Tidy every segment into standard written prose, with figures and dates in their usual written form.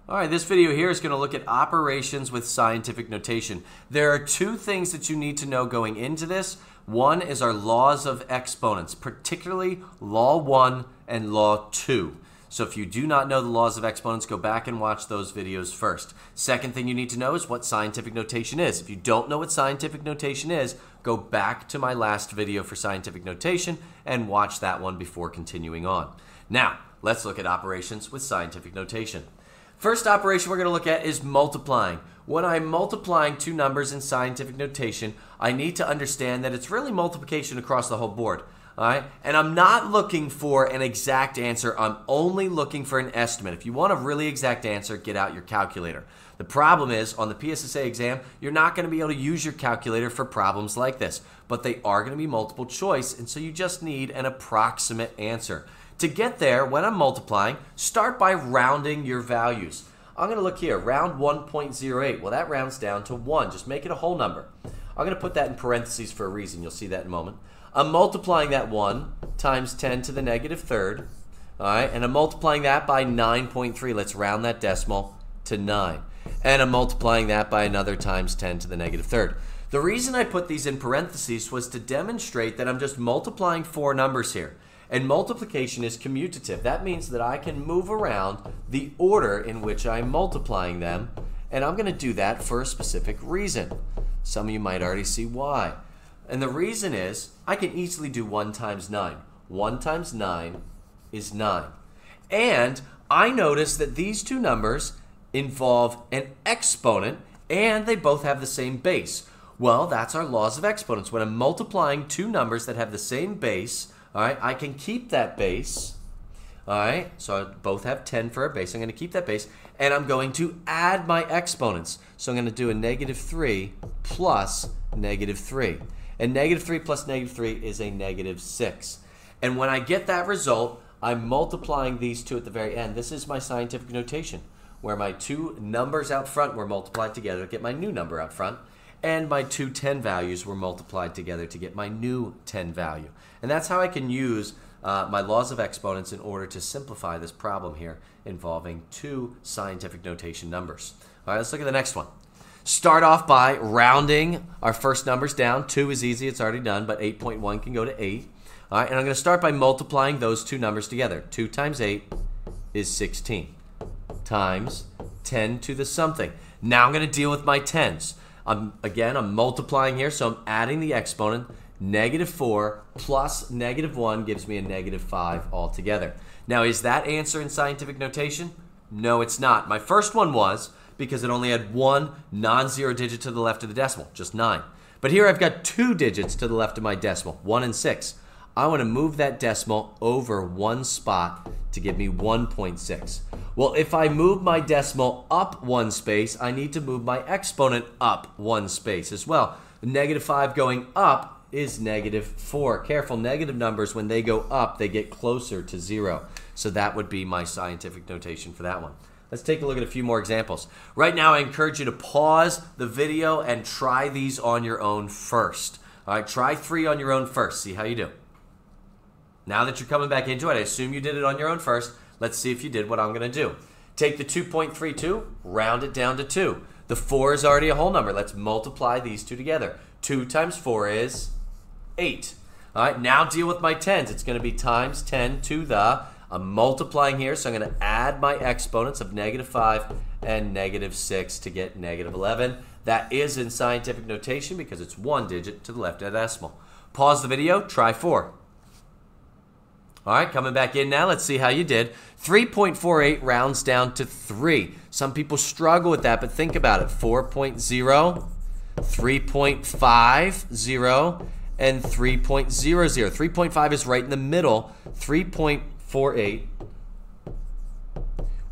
All right, this video here is going to look at operations with scientific notation. There are two things that you need to know going into this. One is our laws of exponents, particularly Law 1 and Law 2. So if you do not know the laws of exponents, go back and watch those videos first. Second thing you need to know is what scientific notation is. If you don't know what scientific notation is, go back to my last video for scientific notation and watch that one before continuing on. Now, let's look at operations with scientific notation. First operation we're going to look at is multiplying. When I'm multiplying two numbers in scientific notation, I need to understand that it's really multiplication across the whole board. All right? And I'm not looking for an exact answer. I'm only looking for an estimate. If you want a really exact answer, get out your calculator. The problem is, on the PSSA exam, you're not going to be able to use your calculator for problems like this. But they are going to be multiple choice, and so you just need an approximate answer. To get there, when I'm multiplying, start by rounding your values. I'm going to look here, round 1.08. Well, that rounds down to 1. Just make it a whole number. I'm going to put that in parentheses for a reason. You'll see that in a moment. I'm multiplying that 1 times 10 to the negative third. All right, and I'm multiplying that by 9.3. Let's round that decimal to 9. And I'm multiplying that by another times 10 to the negative third. The reason I put these in parentheses was to demonstrate that I'm just multiplying four numbers here. And multiplication is commutative. That means that I can move around the order in which I'm multiplying them, and I'm going to do that for a specific reason. Some of you might already see why. And the reason is I can easily do 1 times 9. 1 times 9 is 9. And I notice that these two numbers involve an exponent, and they both have the same base. Well, that's our laws of exponents. When I'm multiplying two numbers that have the same base, all right, I can keep that base. All right, so both have 10 for a base. I'm going to keep that base, and I'm going to add my exponents. So I'm going to do a negative 3 plus negative 3. And negative 3 plus negative 3 is a negative 6. And when I get that result, I'm multiplying these two at the very end. This is my scientific notation, where my two numbers out front were multiplied together to get my new number out front. And my two 10 values were multiplied together to get my new 10 value. And that's how I can use my laws of exponents in order to simplify this problem here involving two scientific notation numbers. All right, let's look at the next one. Start off by rounding our first numbers down. 2 is easy, it's already done, but 8.1 can go to 8. All right, and I'm going to start by multiplying those two numbers together. 2 times 8 is 16 times 10 to the something. Now I'm going to deal with my tens. Again, I'm multiplying here, so I'm adding the exponent. Negative 4 plus negative 1 gives me a negative 5 altogether. Now, is that answer in scientific notation? No, it's not. My first one was because it only had one non-zero digit to the left of the decimal, just 9. But here I've got two digits to the left of my decimal, 1 and 6. I want to move that decimal over one spot to give me 1.6. Well, if I move my decimal up one space, I need to move my exponent up one space as well. Negative 5 going up is negative 4. Careful, negative numbers, when they go up, they get closer to 0. So that would be my scientific notation for that one. Let's take a look at a few more examples. Right now, I encourage you to pause the video and try these on your own first. All right, try 3 on your own first. See how you do. Now that you're coming back into it, I assume you did it on your own first. Let's see if you did what I'm going to do. Take the 2.32, round it down to 2. The 4 is already a whole number. Let's multiply these two together. 2 times 4 is 8. All right, now deal with my tens. It's going to be times 10 to the, I'm multiplying here, so I'm going to add my exponents of negative 5 and negative 6 to get negative 11. That is in scientific notation because it's one digit to the left of the decimal. Pause the video, try 4. All right, coming back in now, let's see how you did. 3.48 rounds down to 3. Some people struggle with that, but think about it. 4.0, 3.50, and 3.00. 3.5 is right in the middle. 3.48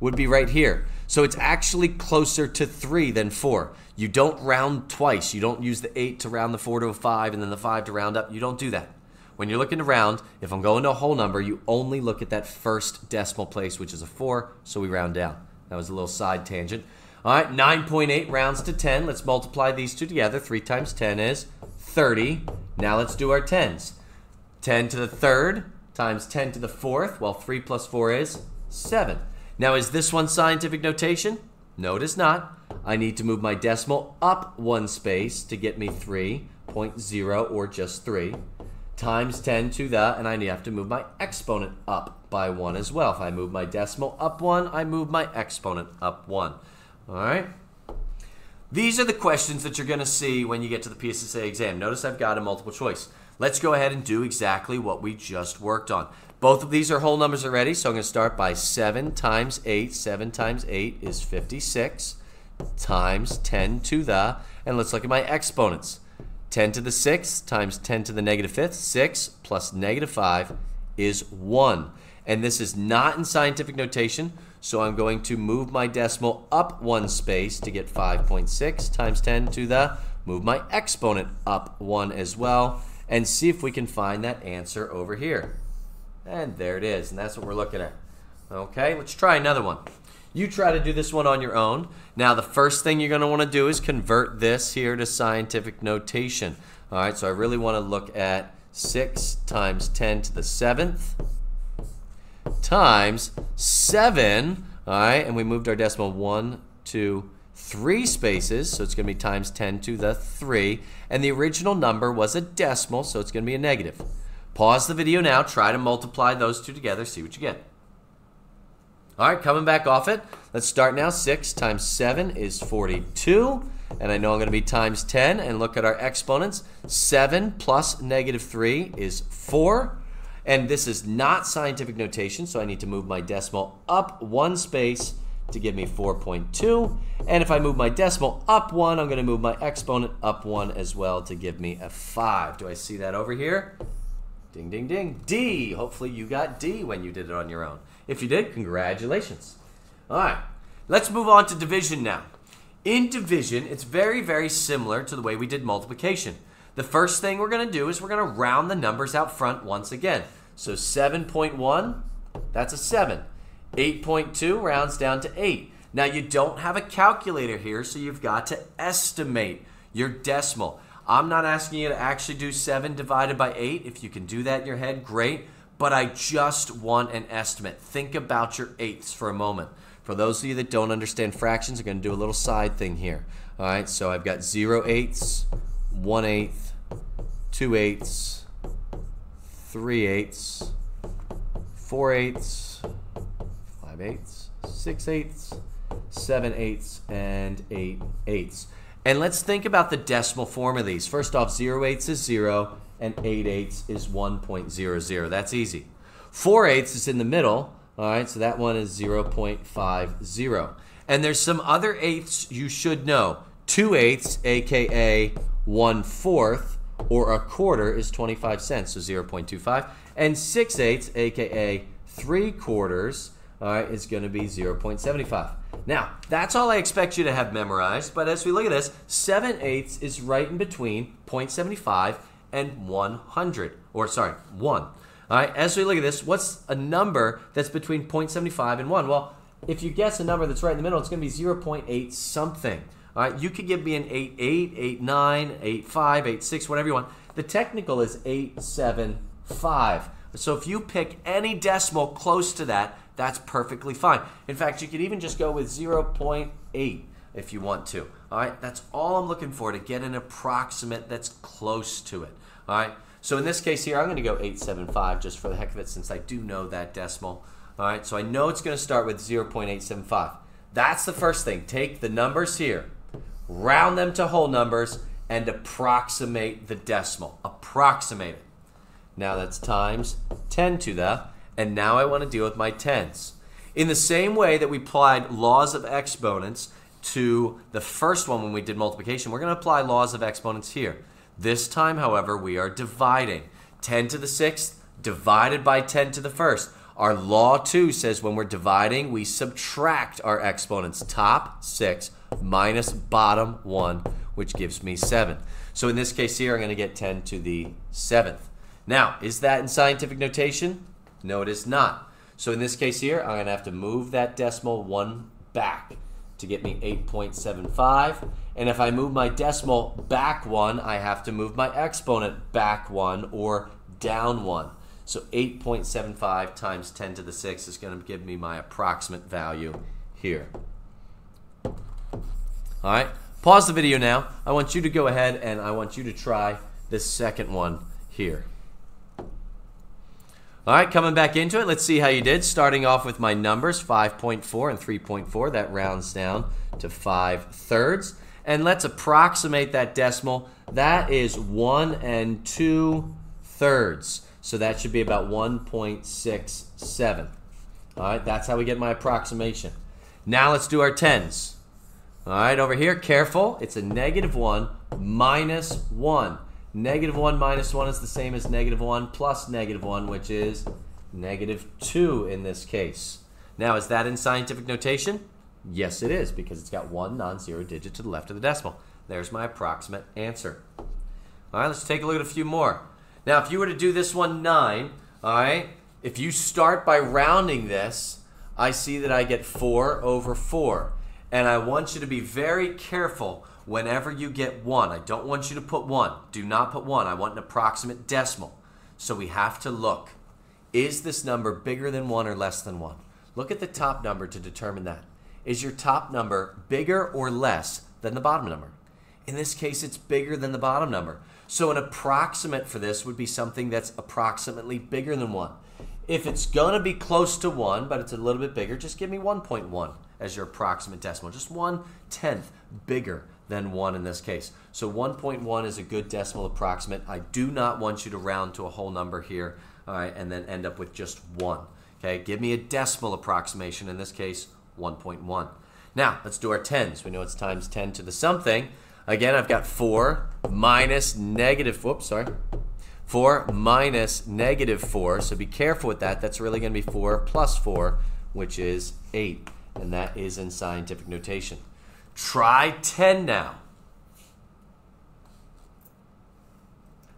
would be right here. So it's actually closer to 3 than 4. You don't round twice. You don't use the 8 to round the 4 to a 5 and then the 5 to round up. You don't do that. When you're looking to round, if I'm going to a whole number, you only look at that first decimal place, which is a 4, so we round down. That was a little side tangent. All right, 9.8 rounds to 10. Let's multiply these two together. 3 times 10 is 30. Now let's do our tens. 10 to the third times 10 to the fourth. Well, 3 plus 4 is 7. Now, is this one scientific notation? No, it is not. I need to move my decimal up one space to get me 3.0, or just 3, times 10 to the, and I have to move my exponent up by 1 as well. If I move my decimal up 1, I move my exponent up 1. All right? These are the questions that you're going to see when you get to the PSSA exam. Notice I've got a multiple choice. Let's go ahead and do exactly what we just worked on. Both of these are whole numbers already, so I'm going to start by 7 times 8. 7 times 8 is 56 times 10 to the, and let's look at my exponents. 10 to the 6th times 10 to the negative 5th, 6 plus negative 5 is 1. And this is not in scientific notation, so I'm going to move my decimal up one space to get 5.6 times 10 to the, move my exponent up 1 as well, and see if we can find that answer over here. And there it is, and that's what we're looking at. Okay, let's try another one. You try to do this one on your own. Now, the first thing you're going to want to do is convert this here to scientific notation. All right, so I really want to look at 6 times 10 to the 7th times 7. All right, and we moved our decimal 1, 2, 3 spaces, so it's going to be times 10 to the 3. And the original number was a decimal, so it's going to be a negative. Pause the video now, try to multiply those two together, see what you get. All right, coming back off it, let's start now. 6 times 7 is 42, and I know I'm going to be times 10, and look at our exponents. 7 plus negative 3 is 4, and this is not scientific notation, so I need to move my decimal up one space to give me 4.2, and if I move my decimal up 1, I'm going to move my exponent up 1 as well to give me a 5. Do I see that over here? Ding, ding, ding. D. Hopefully you got D when you did it on your own. If you did, congratulations. All right, let's move on to division now. In division, it's very, very similar to the way we did multiplication. The first thing we're going to do is we're going to round the numbers out front once again. So 7.1, that's a 7. 8.2 rounds down to 8. Now, you don't have a calculator here, so you've got to estimate your decimal. I'm not asking you to actually do 7 divided by 8. If you can do that in your head, great. But I just want an estimate. Think about your eighths for a moment. For those of you that don't understand fractions, I'm going to do a little side thing here. All right, so I've got 0/8, 1/8, 2/8, 3/8, 4/8, 5/8, 6/8, 7/8, and 8/8. And let's think about the decimal form of these. First off, 0/8 is 0, and 8/8 is 1.00. That's easy. 4/8 is in the middle. All right, so that one is 0.50. And there's some other eighths you should know. 2/8, aka 1/4, or a quarter is 25 cents, so 0.25. And 6/8, aka 3/4, all right, is going to be 0.75. Now, that's all I expect you to have memorized, but as we look at this, 7/8 is right in between 0.75 and 100, or sorry, 1. All right, as we look at this, what's a number that's between 0.75 and 1? Well, if you guess a number that's right in the middle, it's going to be 0.8 something. All right, you could give me an 8.8, 8.9, 8.5, 8.6, whatever you want. The technical is 8.75. So if you pick any decimal close to that, that's perfectly fine. In fact, you could even just go with 0.8 if you want to. All right, that's all I'm looking for, to get an approximate that's close to it. All right, so in this case here, I'm going to go 8.75 just for the heck of it, since I do know that decimal. All right, so I know it's going to start with 0.875. That's the first thing. Take the numbers here, round them to whole numbers, and approximate the decimal. Approximate it. Now that's times 10 to the, and now I want to deal with my tens. In the same way that we applied laws of exponents to the first one when we did multiplication, we're going to apply laws of exponents here. This time, however, we are dividing. 10 to the 6th divided by 10 to the 1st. Our law 2 says when we're dividing, we subtract our exponents. Top 6 minus bottom 1, which gives me 7. So in this case here, I'm going to get 10 to the 7th. Now, is that in scientific notation? No, it is not. So in this case here, I'm going to have to move that decimal 1 back to get me 8.75. And if I move my decimal back 1, I have to move my exponent back 1 or down 1. So 8.75 times 10 to the 6 is going to give me my approximate value here. All right, pause the video now. I want you to go ahead and I want you to try this second one here. All right, coming back into it, let's see how you did. Starting off with my numbers, 5.4 and 3.4. That rounds down to 5/3. And let's approximate that decimal. That is 1 2/3. So that should be about 1.67. All right, that's how we get my approximation. Now let's do our tens. All right, over here, careful. It's a -1 minus 1. -1 minus 1 is the same as -1 plus -1, which is -2 in this case. Now, is that in scientific notation? Yes, it is, because it's got one non-zero digit to the left of the decimal. There's my approximate answer. All right, let's take a look at a few more. Now, if you were to do this one 9, all right, if you start by rounding this, I see that I get 4/4. And I want you to be very careful whenever you get 1. I don't want you to put 1. Do not put 1. I want an approximate decimal. So we have to look. Is this number bigger than 1 or less than 1? Look at the top number to determine that. Is your top number bigger or less than the bottom number? In this case, it's bigger than the bottom number. So an approximate for this would be something that's approximately bigger than 1. If it's going to be close to 1, but it's a little bit bigger, just give me 1.1 as your approximate decimal. Just 1/10 bigger than 1 in this case. So 1.1 is a good decimal approximate. I do not want you to round to a whole number here, all right, and then end up with just 1. Okay, give me a decimal approximation, in this case, 1.1. Now, let's do our tens. We know it's times 10 to the something. Again, I've got 4 minus -4 minus -4. So be careful with that. That's really going to be 4 plus 4, which is 8. And that is in scientific notation. Try 10 now.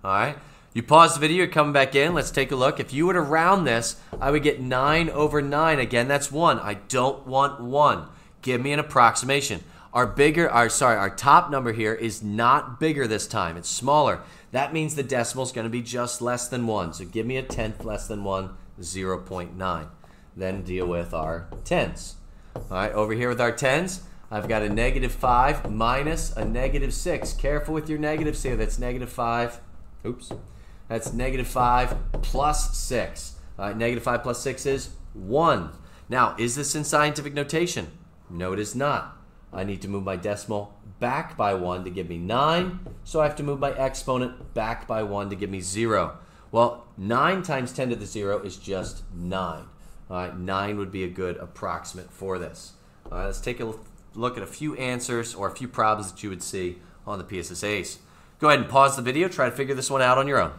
All right. You pause the video, you're coming back in. Let's take a look. If you were to round this, I would get 9/9. Again, that's 1. I don't want 1. Give me an approximation. Our top number here is not bigger this time. It's smaller. That means the decimal is going to be just less than 1. So give me a 10th less than 1, 0.9. Then deal with our tens. All right, over here with our tens, I've got a -5 minus a -6. Careful with your negatives here. That's -5. Oops. That's -5 plus 6. All right, -5 plus 6 is 1. Now, is this in scientific notation? No, it is not. I need to move my decimal back by 1 to give me 9. So I have to move my exponent back by 1 to give me 0. Well, 9 times 10 to the 0 is just 9. All right, 9 would be a good approximate for this. All right, let's take a look at a few answers or a few problems that you would see on the PSSAs. Go ahead and pause the video. Try to figure this one out on your own.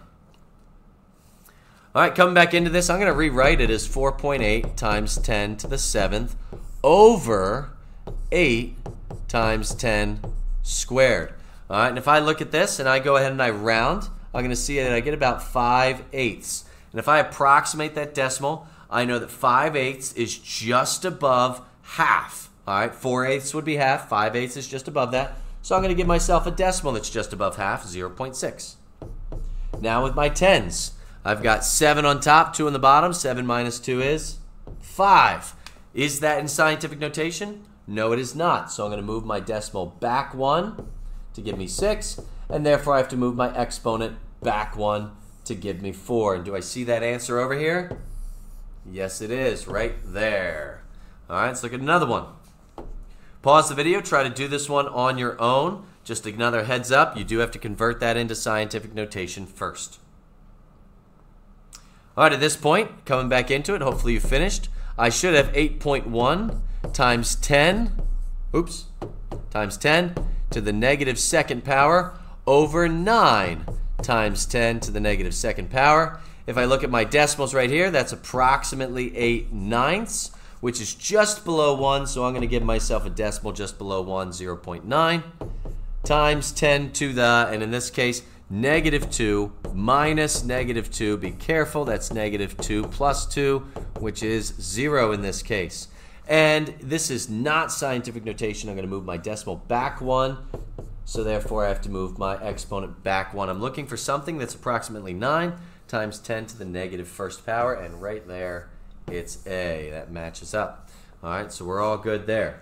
All right, coming back into this, I'm going to rewrite it as 4.8 times 10 to the 7th over 8 times 10 squared. All right, and if I look at this and I go ahead and I round, I'm going to see that I get about 5/8. And if I approximate that decimal, I know that 5/8 is just above half. All right, 4/8 would be half. 5/8 is just above that. So I'm going to give myself a decimal that's just above half, 0.6. Now with my tens, I've got 7 on top, 2 on the bottom. 7 minus 2 is 5. Is that in scientific notation? No, it is not. So I'm going to move my decimal back 1 to give me 6. And therefore, I have to move my exponent back 1 to give me 4. And do I see that answer over here? Yes, it is, right there. All right, let's look at another one. Pause the video. Try to do this one on your own. Just another heads up, you do have to convert that into scientific notation first. All right, at this point, coming back into it, hopefully you finished. I should have 8.1 times 10, times 10 to the -2nd power over 9 times 10 to the -2nd power. If I look at my decimals right here, that's approximately 8/9, which is just below 1, so I'm going to give myself a decimal just below 1, 0.9, times 10 to the, and in this case, -2 minus -2. Be careful, that's -2 plus 2, which is 0 in this case. And this is not scientific notation. I'm going to move my decimal back 1, so therefore I have to move my exponent back 1. I'm looking for something that's approximately 9. times 10 to the negative first power, and right there, it's A. That matches up. All right, so we're all good there.